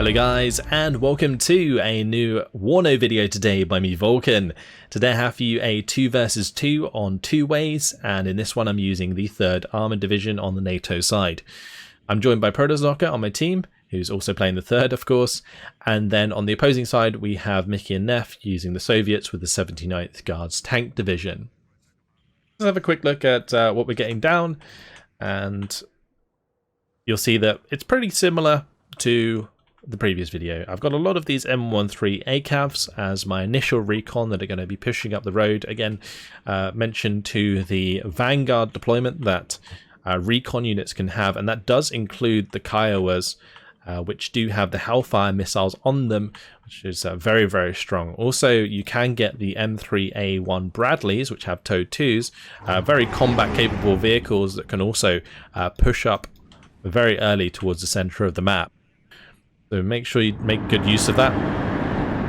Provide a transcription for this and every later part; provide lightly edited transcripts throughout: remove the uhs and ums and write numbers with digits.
Hello guys, and welcome to a new WARNO video today by me, Vulcan. Today I have for you a 2 versus 2 on 2 ways, and in this one I'm using the 3rd Armoured Division on the NATO side. I'm joined by Protosszocker on my team, who's also playing the 3rd of course, and then on the opposing side we have Mickey and Neff using the Soviets with the 79th Guards Tank Division. Let's have a quick look at what we're getting down, and you'll see that it's pretty similar to the previous video. I've got a lot of these M13 ACAVs as my initial recon that are going to be pushing up the road. Again, mentioned to the Vanguard deployment that recon units can have, and that does include the Kiowas, which do have the Hellfire missiles on them, which is very, very strong. Also, you can get the M3A1 Bradleys, which have towed 2s, very combat capable vehicles that can also push up very early towards the center of the map. So make sure you make good use of that.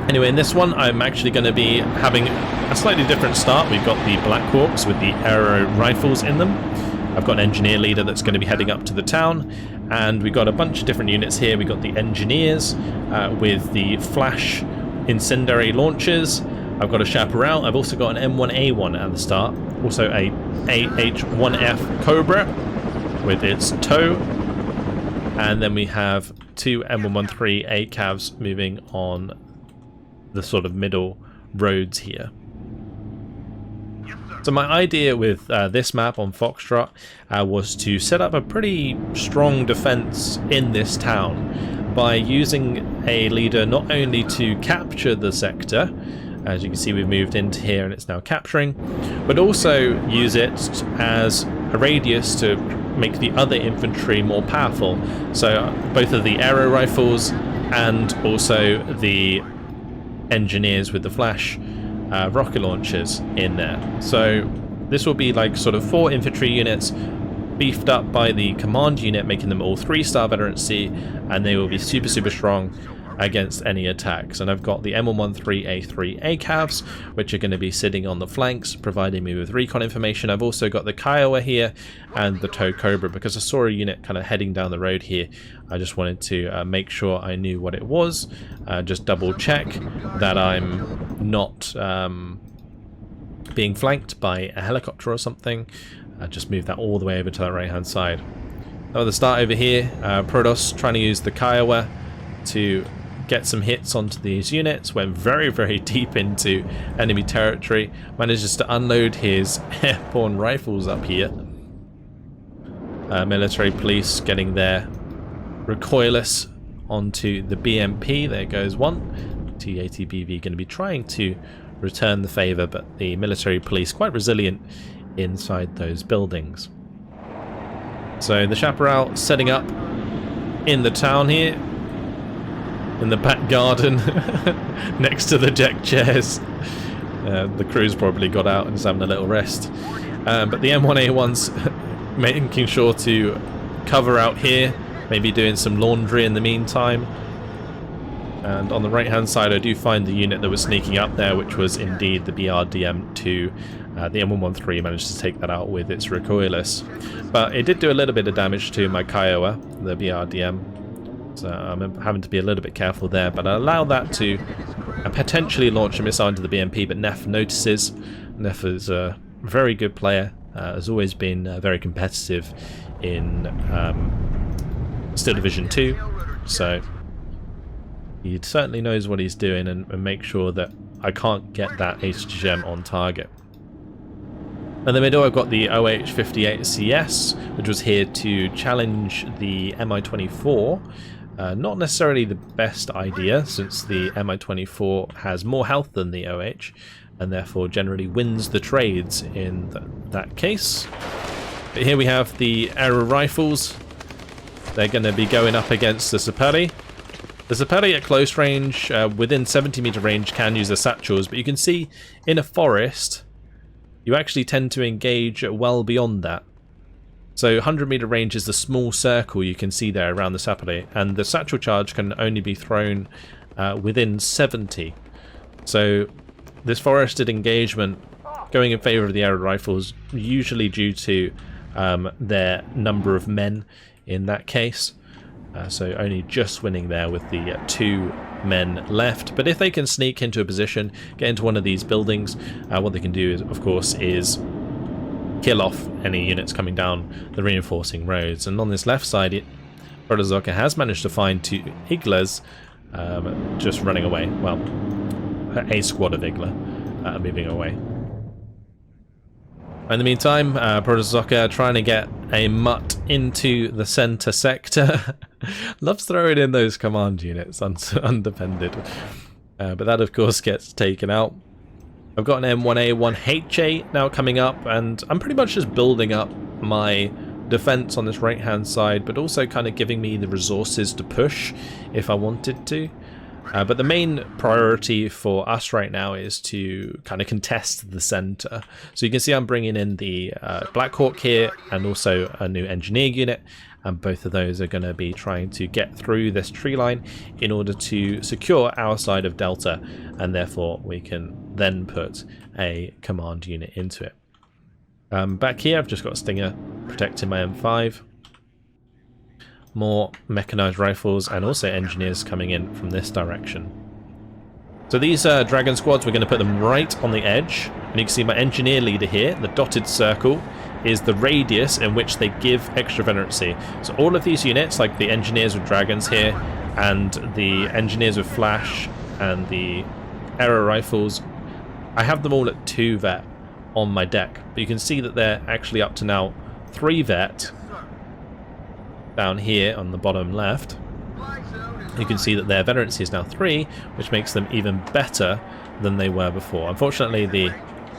Anyway, in this one, I'm actually going to be having a slightly different start. We've got the Black Hawks with the aero rifles in them. I've got an engineer leader that's going to be heading up to the town. And we've got a bunch of different units here. We've got the engineers with the flash incendiary launchers. I've got a chaparral. I've also got an M1A1 at the start. Also a AH-1F Cobra with its tow. And then we have 2 M113 ACAVs moving on the sort of middle roads here. So my idea with this map on Foxtrot was to set up a pretty strong defense in this town by using a leader not only to capture the sector, as you can see we've moved into here and it's now capturing, but also use it as a radius to make the other infantry more powerful. So both of the aero rifles and also the engineers with the flash rocket launchers in there. So this will be like sort of 4 infantry units beefed up by the command unit, making them all 3-star veterancy, and they will be super strong against any attacks. And I've got the M113A3 ACAVs, which are going to be sitting on the flanks, providing me with recon information. I've also got the Kiowa here and the tow Cobra, because I saw a unit kind of heading down the road here. I just wanted to make sure I knew what it was, just double check that I'm not being flanked by a helicopter or something. Just move that all the way over to the right hand side. Now at the start over here, Protoss trying to use the Kiowa to get some hits onto these units, went very deep into enemy territory, manages to unload his airborne rifles up here. Military police getting their recoilless onto the BMP. There goes one. T-80BV going to be trying to return the favour, but the military police quite resilient inside those buildings. So the chaparral setting up in the town here, in the back garden next to the deck chairs. The crew's probably got out and is having a little rest, but the M1A1's making sure to cover out here, maybe doing some laundry in the meantime. And on the right hand side I do find the unit that was sneaking up there, which was indeed the BRDM-2. The M113 managed to take that out with its recoilless, but it did do a little bit of damage to my Kiowa, the BRDM. So I'm having to be a little bit careful there, but I allow that to potentially launch a missile into the BMP, but Neff notices. Neff is a very good player, has always been very competitive in Steel Division 2, so he certainly knows what he's doing and make sure that I can't get that HGM on target. In the middle I've got the OH-58CS, which was here to challenge the Mi-24. Not necessarily the best idea, since the Mi-24 has more health than the OH, and therefore generally wins the trades in that case. But here we have the aero rifles. They're going to be going up against the Saperi. The Saperi at close range, within 70 meter range, can use the satchels, but you can see in a forest you actually tend to engage well beyond that. So 100 meter range is the small circle you can see there around the Saperi, and the satchel charge can only be thrown within 70. So this forested engagement going in favour of the aero rifles, usually due to their number of men in that case. So only just winning there with the 2 men left. But if they can sneak into a position, get into one of these buildings, what they can do is, of course, is kill off any units coming down the reinforcing roads. And on this left side, Protosszocker has managed to find 2 Iglas just running away. Well, a squad of Igla moving away. In the meantime, Protosszocker trying to get a mutt into the center sector. Loves throwing in those command units undepended. But that, of course, gets taken out. I've got an M1A, 1HA now coming up, and I'm pretty much just building up my defense on this right-hand side, but also kind of giving me the resources to push if I wanted to. But the main priority for us right now is to kind of contest the center. So you can see I'm bringing in the Black Hawk here and also a new engineer unit, and both of those are going to be trying to get through this tree line in order to secure our side of Delta, and therefore we can then put a command unit into it. Back here I've just got a Stinger protecting my M5. More mechanized rifles and also engineers coming in from this direction. So these dragon squads, we're going to put them right on the edge, and you can see my engineer leader here, the dotted circle, is the radius in which they give extra veterancy. So all of these units, like the engineers with dragons here, and the engineers with flash, and the arrow rifles, I have them all at 2 vet on my deck. But you can see that they're actually up to now 3 vet, down here on the bottom left. You can see that their veterancy is now 3, which makes them even better than they were before. Unfortunately, the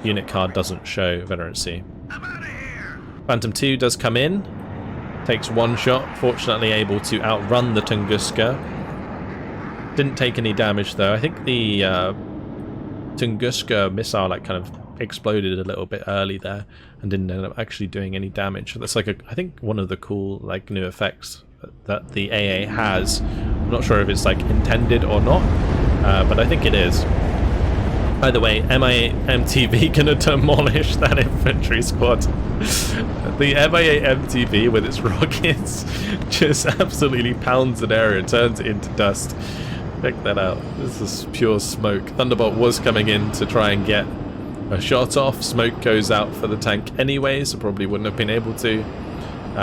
unit card doesn't show veterancy. Phantom 2 does come in, takes 1 shot, fortunately able to outrun the Tunguska. Didn't take any damage though. I think the Tunguska missile like kind of exploded a little bit early there and didn't end up actually doing any damage. That's like I think one of the cool like new effects that the AA has. I'm not sure if it's like intended or not, but I think it is. Either way, MIA MTV gonna demolish that infantry squad. The MIA MTV with its rockets just absolutely pounds an area and turns it into dust. Check that out. This is pure smoke. Thunderbolt was coming in to try and get a shot off. Smoke goes out for the tank anyway, so probably wouldn't have been able to.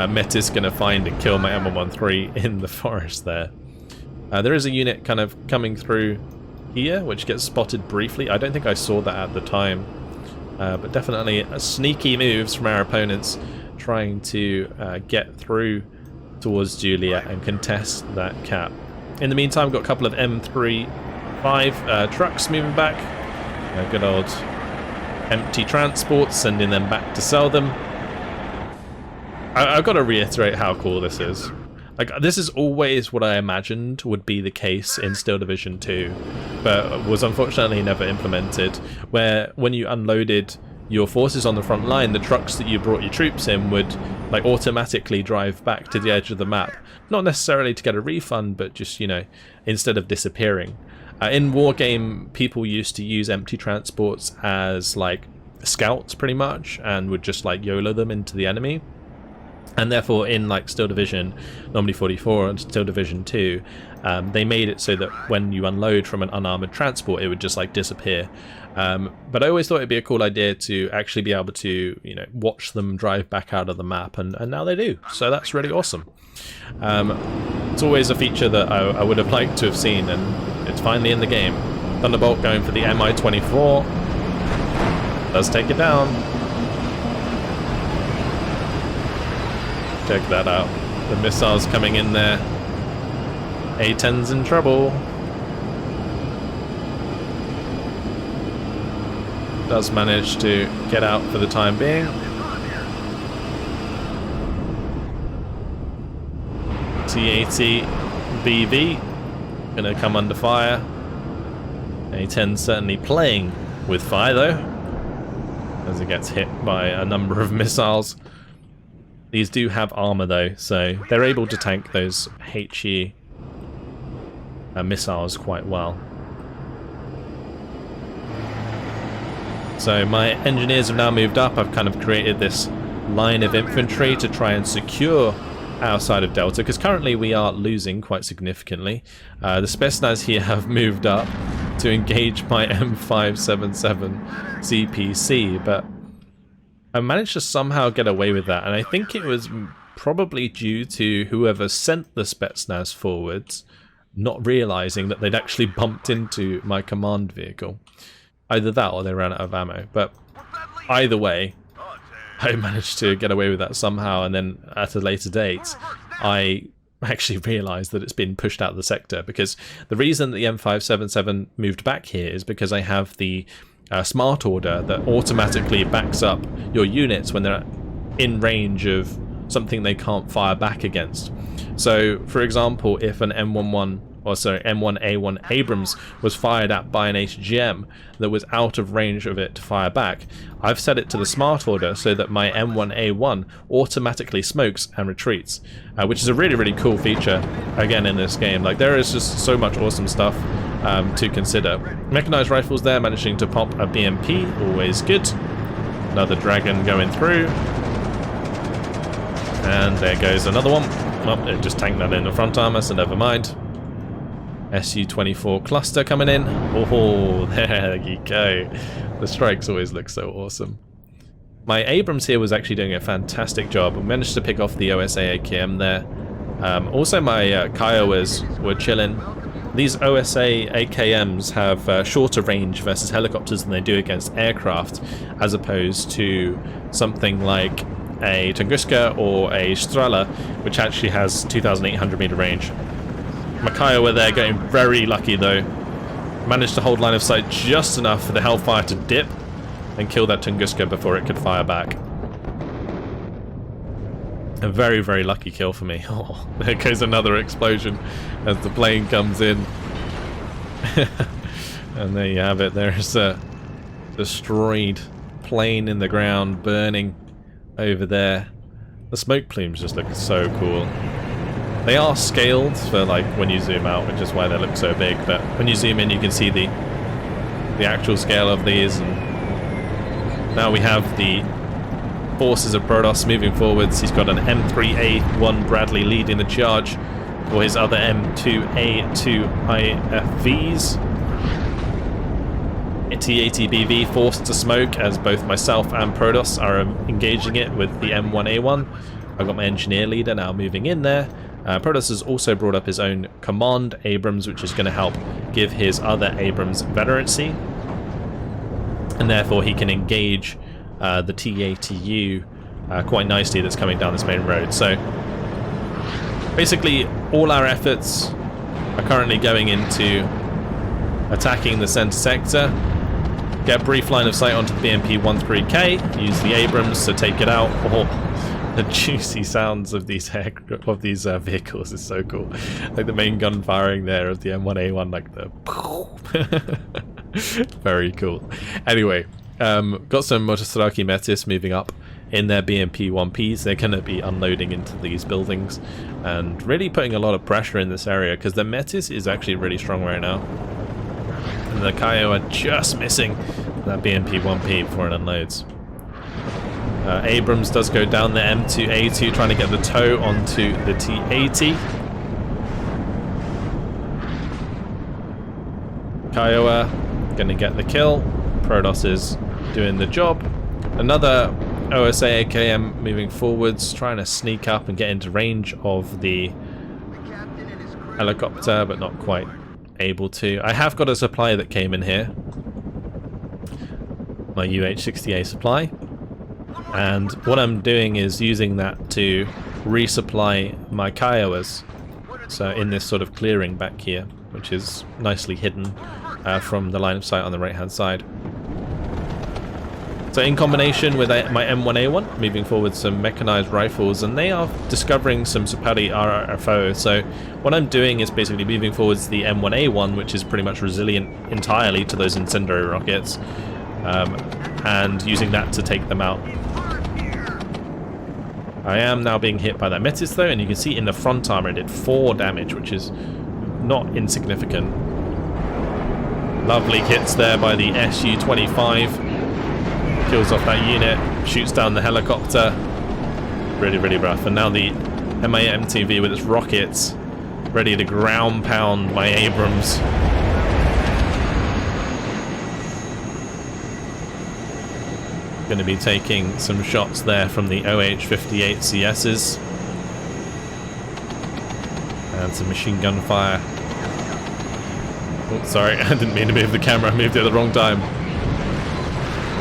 Metis gonna find and kill my M113 in the forest there. There is a unit kind of coming through here, which gets spotted briefly. I don't think I saw that at the time, but definitely sneaky moves from our opponents trying to get through towards Juliet and contest that cap. In the meantime, we've got a couple of M35 trucks moving back. Good old empty transports, sending them back to sell them. I've got to reiterate how cool this is. Like, this is always what I imagined would be the case in Steel Division 2, but was unfortunately never implemented, where when you unloaded your forces on the front line, the trucks that you brought your troops in would like automatically drive back to the edge of the map. Not necessarily to get a refund, but just, you know, instead of disappearing. In Wargame, people used to use empty transports as like scouts pretty much, and would just like YOLO them into the enemy. And therefore in like Steel Division, Normandy 44 and Steel Division 2, they made it so that when you unload from an unarmored transport, it would just like disappear. But I always thought it'd be a cool idea to actually be able to, you know, watch them drive back out of the map, and now they do. So that's really awesome. It's always a feature that I would have liked to have seen, and it's finally in the game. Thunderbolt going for the Mi-24. Does take it down. Check that out. The missiles coming in there. A-10's in trouble. Does manage to get out for the time being. T-80 BV gonna come under fire. A-10 certainly playing with fire though, as it gets hit by a number of missiles. These do have armor though, so they're able to tank those HE missiles quite well. So my engineers have now moved up. I've kind of created this line of infantry to try and secure our side of Delta, because currently we are losing quite significantly. The Spetsnaz here have moved up to engage my M577 CPC, but I managed to somehow get away with that, and I think it was probably due to whoever sent the Spetsnaz forwards not realizing that they'd actually bumped into my command vehicle. Either that or they ran out of ammo, but either way, I managed to get away with that somehow, and then at a later date, I actually realized that it's been pushed out of the sector, because the reason that the M577 moved back here is because I have the smart order that automatically backs up your units when they're in range of something they can't fire back against. So, for example, if an M1A1 Abrams was fired at by an HGM that was out of range of it to fire back, I've set it to the smart order so that my M1A1 automatically smokes and retreats, which is a really, really cool feature, again, in this game. Like, there is just so much awesome stuff to consider. Mechanized rifles there, managing to pop a BMP, always good. Another dragon going through. And there goes another one. Well, it just tanked that in the front armor, so never mind. Su-24 cluster coming in. Oh, there you go. The strikes always look so awesome. My Abrams here was actually doing a fantastic job. I managed to pick off the OSA AKM there. Also, my Kiowas were chilling. These OSA AKMs have shorter range versus helicopters than they do against aircraft, as opposed to something like a Tunguska or a Strala, which actually has 2,800 meter range. My Kiowa there getting very lucky though. Managed to hold line of sight just enough for the Hellfire to dip and kill that Tunguska before it could fire back. A very, very lucky kill for me. Oh, there goes another explosion as the plane comes in. And there you have it. There's a destroyed plane in the ground burning over there. The smoke plumes just look so cool. They are scaled for like when you zoom out, which is why they look so big, but when you zoom in you can see the actual scale of these. And now we have the forces of Protoss moving forwards. He's got an M3A1 Bradley leading the charge for his other M2A2 IFVs. T-80BV forced to smoke as both myself and Protoss are engaging it with the M1A1. I've got my engineer leader now moving in there. Protoss has also brought up his own command Abrams, which is going to help give his other Abrams veterancy, and therefore he can engage the T-80U quite nicely that's coming down this main road. So basically all our efforts are currently going into attacking the center sector, get a brief line of sight onto the BMP-13K, use the Abrams to take it out. Oh, the juicy sounds of these vehicles is so cool. Like the main gun firing there of the M1A1, like the very cool. Anyway, got some Motostraki Metis moving up in their BMP-1Ps. They're going to be unloading into these buildings and really putting a lot of pressure in this area because the Metis is actually really strong right now. And the Kiowa just missing that BMP-1P before it unloads. Abrams does go down the M2A2 trying to get the tow onto the T-80. Kiowa going to get the kill. Protoss is doing the job. Another OSA AKM moving forwards, trying to sneak up and get into range of the helicopter, but not quite able to. I have got a supply that came in here, my UH-60A supply, and what I'm doing is using that to resupply my Kiowas, so in this sort of clearing back here, which is nicely hidden from the line of sight on the right hand side. So in combination with my M1A1, moving forward some mechanized rifles, and they are discovering some Supari RRFO. So what I'm doing is basically moving forwards the M1A1, which is pretty much resilient entirely to those incendiary rockets, and using that to take them out. I am now being hit by that Metis though, and you can see in the front armor it did 4 damage, which is not insignificant. Lovely hits there by the Su-25. Kills off that unit, shoots down the helicopter. Really, really rough. And now the MAMTV with its rockets ready to ground pound my Abrams. Going to be taking some shots there from the OH-58 CSs. And some machine gun fire. Oh, sorry, I didn't mean to move the camera, I moved it at the wrong time.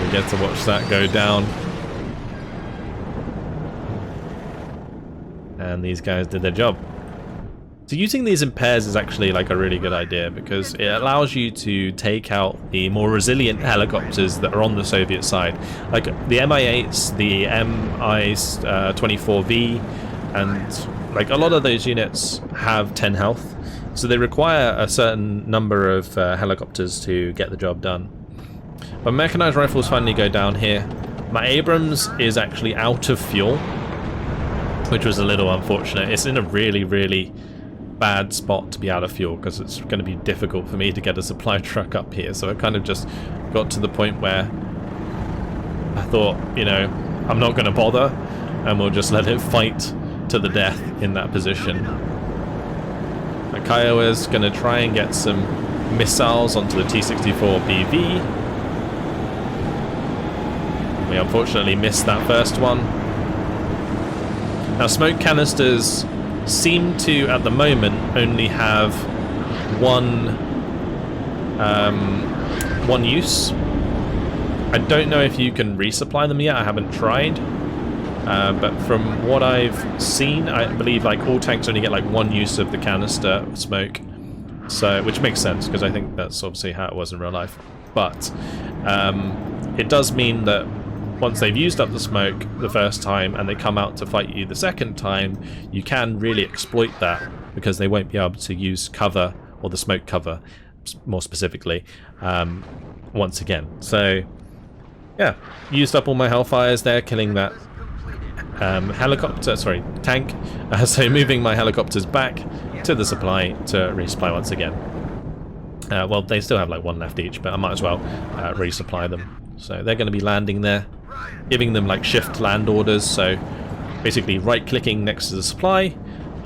We get to watch that go down. And these guys did their job. So using these in pairs is actually like a really good idea because it allows you to take out the more resilient helicopters that are on the Soviet side. Like the Mi-8s, the Mi-24V, and like a lot of those units have 10 health. So they require a certain number of helicopters to get the job done. But mechanized rifles finally go down here. My Abrams is actually out of fuel, which was a little unfortunate. It's in a really, really bad spot to be out of fuel because it's going to be difficult for me to get a supply truck up here. So I kind of just got to the point where I thought, you know, I'm not going to bother and we'll just let it fight to the death in that position. Kiowa's going to try and get some missiles onto the T-64BV. We unfortunately missed that first one. Now smoke canisters seem to, at the moment, only have one use. I don't know if you can resupply them yet, I haven't tried. But from what I've seen, I believe like all tanks only get like one use of the canister smoke. So, which makes sense, because I think that's obviously how it was in real life. But it does mean that once they've used up the smoke the first time and they come out to fight you the second time, you can really exploit that because they won't be able to use cover, or the smoke cover more specifically, once again. So yeah, used up all my Hellfires there, killing that tank. So moving my helicopters back to the supply to resupply once again. Well, they still have like one left each, but I might as well resupply them. So they're going to be landing there, giving them like shift land orders. So basically right-clicking next to the supply,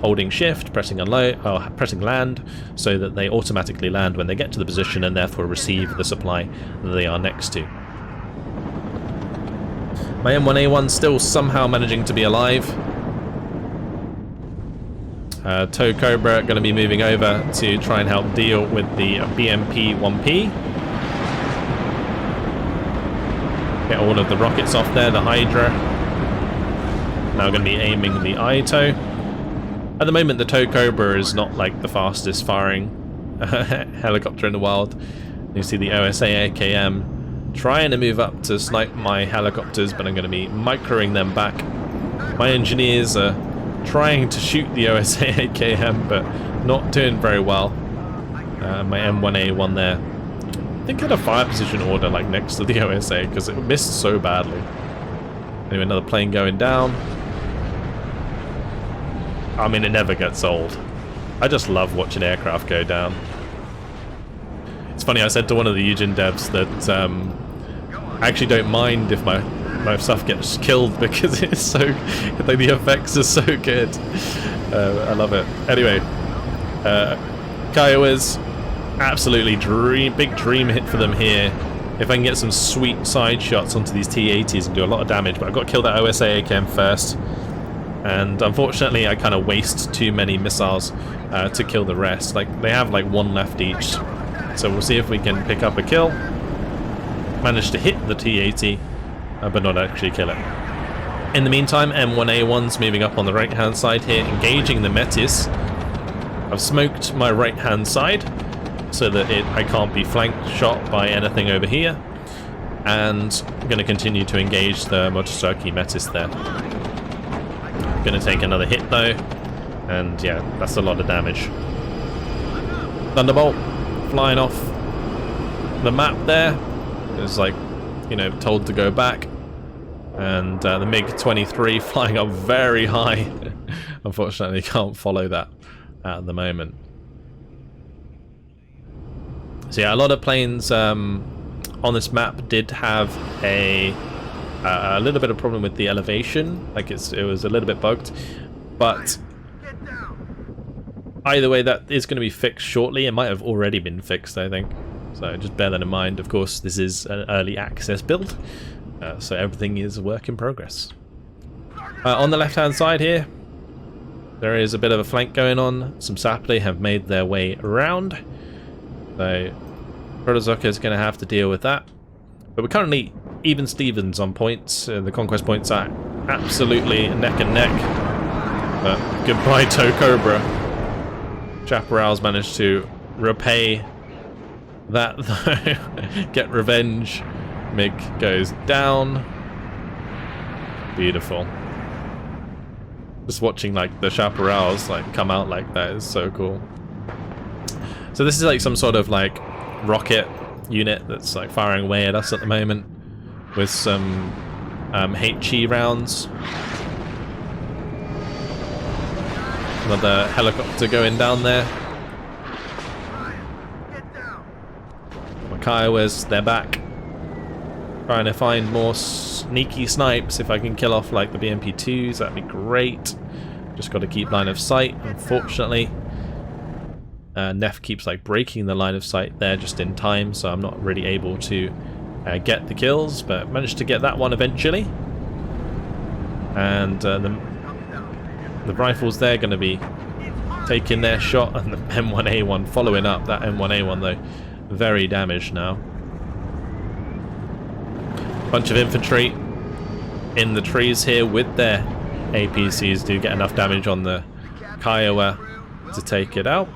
holding shift, pressing unload, or pressing land, so that they automatically land when they get to the position and therefore receive the supply that they are next to. My M1A1 still somehow managing to be alive. Tow Cobra going to be moving over to try and help deal with the BMP-1P. Get all of the rockets off there, the Hydra. Now going to be aiming the ITO. At the moment the Tow Cobra is not like the fastest firing helicopter in the world. You see the OSA-AKM trying to move up to snipe my helicopters, but I'm going to be microing them back. My engineers are trying to shoot the OSA-AKM, but not doing very well. My M1A1 there, I think had a fire position order like next to the OSA because it missed so badly. Anyway, another plane going down. I mean, it never gets old. I just love watching aircraft go down. It's funny, I said to one of the Eugen devs that I actually don't mind if my stuff gets killed because it's so, like, the effects are so good. I love it. Anyway, Kiowa's absolutely big dream hit for them here. If I can get some sweet side shots onto these T-80s and do a lot of damage, but I've got to kill that OSA-AKM first. And unfortunately I kind of waste too many missiles to kill the rest. Like, they have like one left each. So we'll see if we can pick up a kill. Manage to hit the T-80, but not actually kill it. In the meantime, M1A1's moving up on the right hand side here, engaging the Metis. I've smoked my right hand side so that I can't be flanked shot by anything over here. And I'm going to continue to engage the Protosszocker Metis there. Going to take another hit though, and yeah, that's a lot of damage. Thunderbolt flying off the map there. It's like, you know, told to go back, and the MiG-23 flying up very high. Unfortunately can't follow that at the moment. So yeah, a lot of planes on this map did have a little bit of problem with the elevation, like it was a little bit bugged, but either way, that is going to be fixed shortly. It might have already been fixed, I think. So just bear that in mind. Of course, this is an early access build, so everything is a work in progress. On the left-hand side here, there is a bit of a flank going on. Some Sapling have made their way around, so Protosszocker is going to have to deal with that. But we're currently even Stevens on points. The conquest points are absolutely neck and neck. But goodbye, Toe Cobra. Chaparral's managed to repay that though. Get revenge. Mig goes down. Beautiful. Just watching like the Chaparrals like come out like that is so cool. So this is like some sort of like rocket unit that's like firing away at us at the moment with some HE rounds. Another helicopter going down there. Kiowas, they're back. Trying to find more sneaky snipes. If I can kill off like the BMP2s, that'd be great. Just got to keep line of sight, unfortunately. Neff keeps like breaking the line of sight there just in time, so I'm not really able to get the kills, but managed to get that one eventually. And the rifles there going to be taking their shot, and the M1A1 following up. That M1A1 though, very damaged now. Bunch of infantry in the trees here with their APCs do get enough damage on the Kiowa to take it out.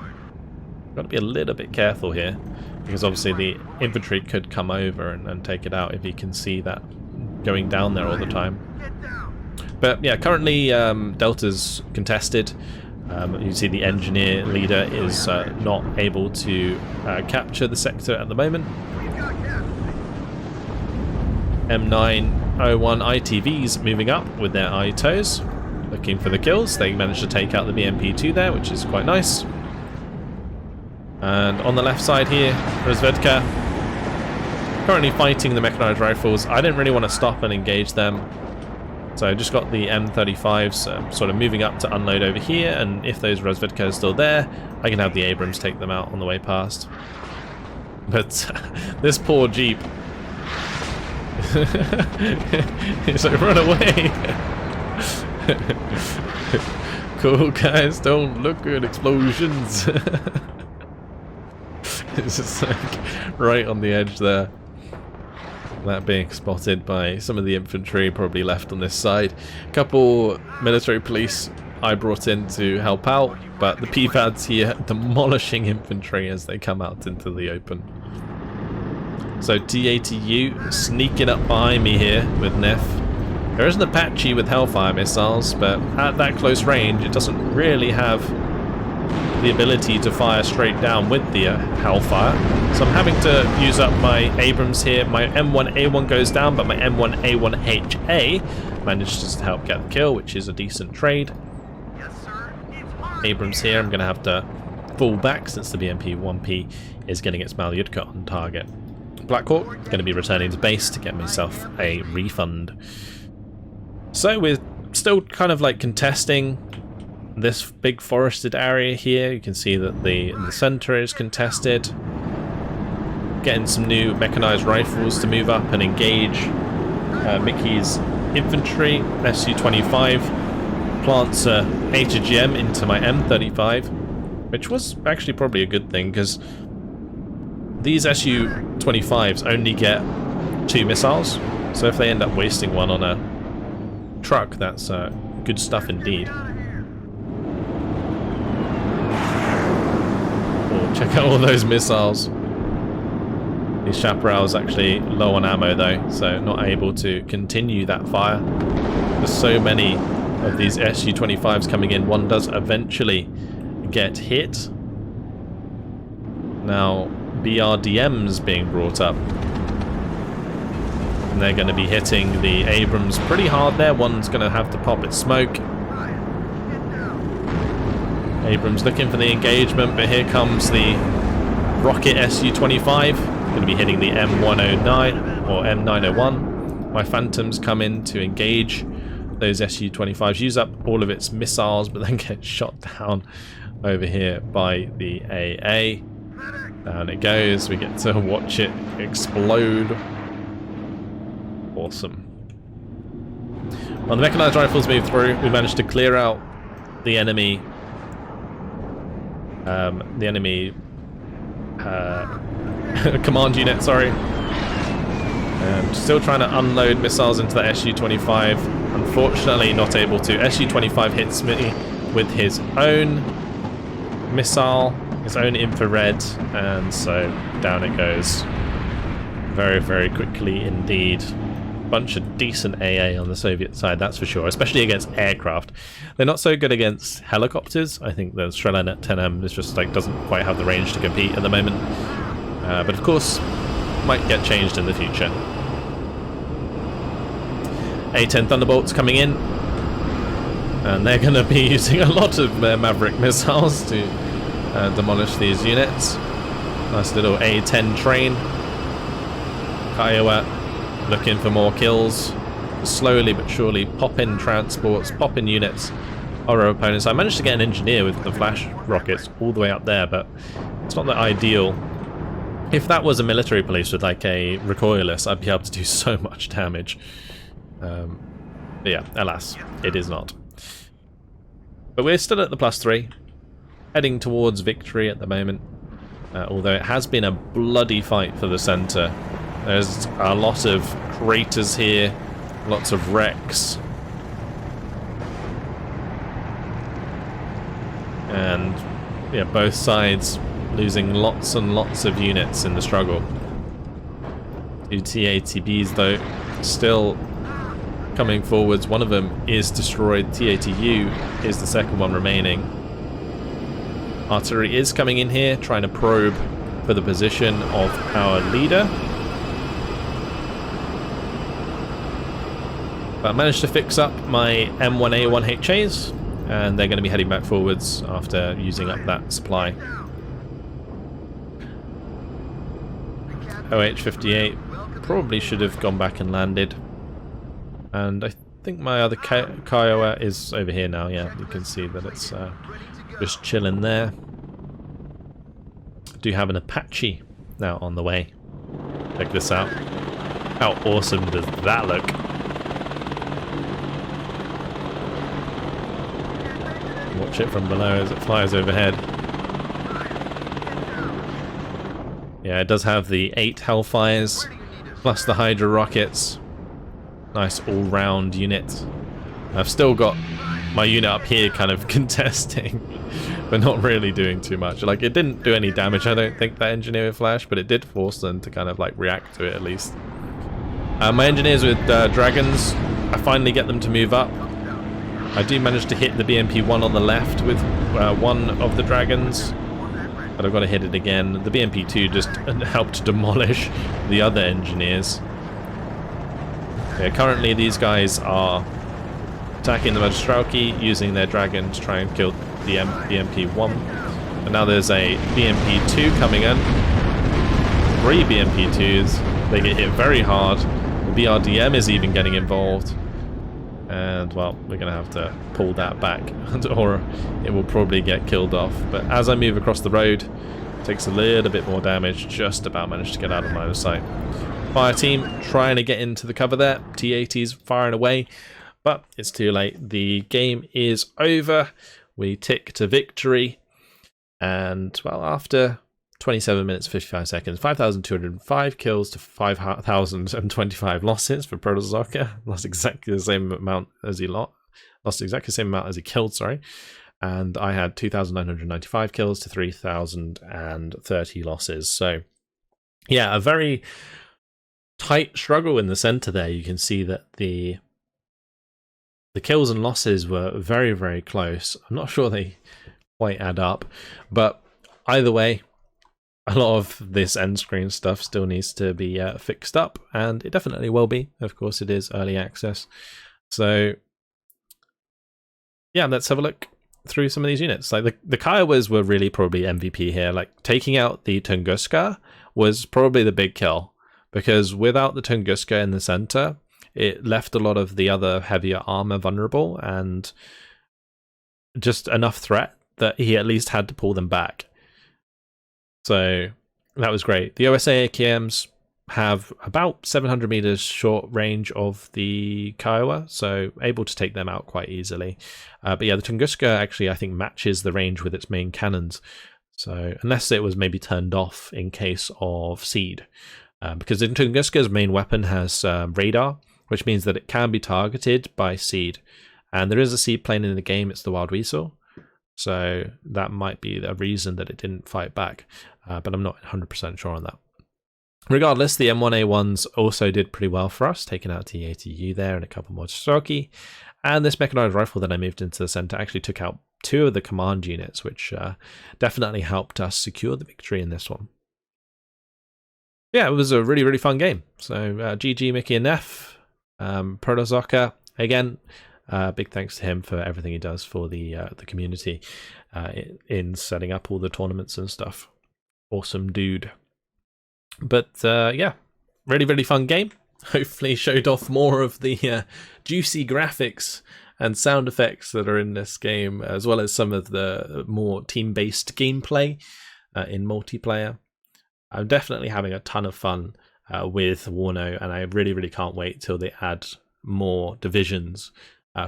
Got to be a little bit careful here, because obviously the infantry could come over and take it out if you can see that going down there all the time. But yeah, currently Delta's contested. You see the engineer leader is not able to capture the sector at the moment. M901 ITVs moving up with their ITOs, looking for the kills. They managed to take out the BMP2 there, which is quite nice. And on the left side here, Rozvedka currently fighting the mechanized rifles. I didn't really want to stop and engage them, so I just got the M35s sort of moving up to unload over here, and if those Rozvedka are still there, I can have the Abrams take them out on the way past. But this poor Jeep, it's like, run away. Cool guys, don't look at explosions. It's just like right on the edge there. That being spotted by some of the infantry probably left on this side. A couple military police I brought in to help out, but the PVADs here demolishing infantry as they come out into the open. So T-80U sneaking up behind me here with Neff. There is an Apache with Hellfire missiles, but at that close range it doesn't really have the ability to fire straight down with the Hellfire. So I'm having to use up my Abrams here. My M1A1 goes down, but my M1A1HA managed to help get the kill, which is a decent trade. Abrams here, I'm going to have to fall back since the BMP-1P is getting its Malyutka on target. Black Hawk going to be returning to base to get myself a refund. So we're still kind of like contesting this big forested area here. You can see that the center is contested. Getting some new mechanized rifles to move up and engage Mickey's infantry. Su-25 plants a HGM into my M35, which was actually probably a good thing, because these Su-25s only get 2 missiles, so if they end up wasting one on a truck, that's good stuff indeed. Check out all those missiles. These Chaparral's actually low on ammo though, so not able to continue that fire. There's so many of these Su-25s coming in. One does eventually get hit. Now BRDM's being brought up, and they're going to be hitting the Abrams pretty hard there. One's going to have to pop its smoke. Abrams looking for the engagement, but here comes the rocket Su-25. Going to be hitting the M109 or M901. My Phantoms come in to engage those Su-25s, use up all of its missiles, but then get shot down over here by the AA. Down it goes. We get to watch it explode. Awesome. Well, the mechanized rifles move through. We managed to clear out the enemy. Command unit, sorry. Still trying to unload missiles into the Su-25. Unfortunately, not able to. Su-25 hits me with his own missile, his own infrared, and so down it goes. Very, very quickly indeed. Bunch of decent AA on the Soviet side, that's for sure, especially against aircraft. They're not so good against helicopters. I think the Strelanet 10M is just like doesn't quite have the range to compete at the moment. But of course, might get changed in the future. A-10 Thunderbolts coming in, and they're going to be using a lot of Maverick missiles to demolish these units. Nice little A-10 train. Kiowa looking for more kills. Slowly but surely pop in transports, pop in units of our opponents. I managed to get an engineer with the flash rockets all the way up there, but it's not that ideal. If that was a military police with like a recoilless, I'd be able to do so much damage. But yeah, alas, it is not. But we're still at the +3, heading towards victory at the moment. Although it has been a bloody fight for the centre. There's a lot of craters here, lots of wrecks. And yeah, both sides losing lots and lots of units in the struggle. Two TATBs though, still coming forwards. One of them is destroyed. TATU is the second one remaining. Artillery is coming in here, trying to probe for the position of our leader. But I managed to fix up my M1A1HAs, and they're going to be heading back forwards after using up that supply. OH-58 probably should have gone back and landed. And I think my other Kiowa is over here now, yeah, you can see that it's just chilling there. I do have an Apache now on the way. Check this out. How awesome does that look? Watch it from below as it flies overhead. Yeah, it does have the 8 Hellfires, plus the Hydra rockets. Nice all-round unit. I've still got my unit up here kind of contesting, but not really doing too much. Like, it didn't do any damage, I don't think, that engineer with flash, but it did force them to kind of like react to it at least. My engineers with dragons, I finally get them to move up. I do manage to hit the BMP-1 on the left with one of the dragons, but I've got to hit it again. The BMP-2 just helped demolish the other engineers. Yeah, currently these guys are attacking the Magistralki, using their dragon to try and kill the BMP-1. And now there's a BMP-2 coming in. 3 BMP-2s. They get hit very hard. The BRDM is even getting involved. And, well, we're going to have to pull that back, or it will probably get killed off. But as I move across the road, it takes a little bit more damage, just about managed to get out of line of sight. Fire team trying to get into the cover there. T-80's firing away, but it's too late. The game is over. We tick to victory. And, well, after 27 minutes 55 seconds, 5,205 kills to 5,025 losses for Protosszocker. Lost exactly the same amount as he lost exactly the same amount as he killed, sorry. And I had 2,995 kills to 3,030 losses. So yeah, a very tight struggle in the center there. You can see that the kills and losses were very, very close. I'm not sure they quite add up, but either way, a lot of this end screen stuff still needs to be fixed up, and it definitely will be. Of course, it is early access. So yeah, let's have a look through some of these units. Like the Kiowas were really probably MVP here. Like taking out the Tunguska was probably the big kill, because without the Tunguska in the center, it left a lot of the other heavier armor vulnerable, and just enough threat that he at least had to pull them back. So that was great. The OSA AKMs have about 700 meters short range of the Kiowa, so able to take them out quite easily. But yeah, the Tunguska actually, I think, matches the range with its main cannons. So unless it was maybe turned off in case of seed. Because the Tunguska's main weapon has radar, which means that it can be targeted by seed. And there is a seed plane in the game, it's the Wild Weasel. So that might be a reason that it didn't fight back. But I'm not 100% sure on that. Regardless, the M1A1s also did pretty well for us, taking out T80U there and a couple more Protosszocker. And this mechanized rifle that I moved into the center actually took out 2 of the command units, which definitely helped us secure the victory in this one. Yeah, it was a really, really fun game. So GG, Mickey and Neff, Protosszocker, again, big thanks to him for everything he does for the community in setting up all the tournaments and stuff. Awesome dude. But yeah, really, really fun game. Hopefully showed off more of the juicy graphics and sound effects that are in this game, as well as some of the more team-based gameplay in multiplayer. I'm definitely having a ton of fun with WARNO, and I really, really can't wait till they add more divisions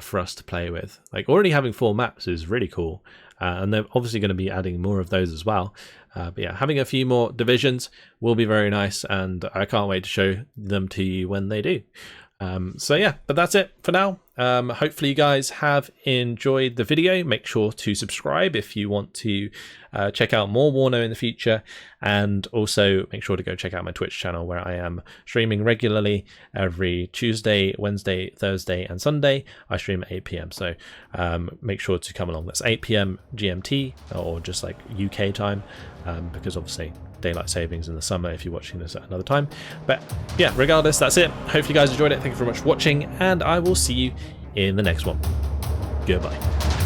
for us to play with. Like, already having 4 maps is really cool, and they're obviously going to be adding more of those as well. But yeah, having a few more divisions will be very nice, and I can't wait to show them to you when they do. So yeah, but that's it for now. Hopefully you guys have enjoyed the video. Make sure to subscribe if you want to check out more WARNO in the future, and also make sure to go check out my Twitch channel, where I am streaming regularly every Tuesday, Wednesday, Thursday and Sunday. I stream at 8 PM, so make sure to come along. That's 8 PM GMT, or just like UK time, because obviously daylight savings in the summer if you're watching this at another time. But yeah, regardless, that's it. Hopefully you guys enjoyed it. Thank you very much for watching, and I will see you in the next one. Goodbye.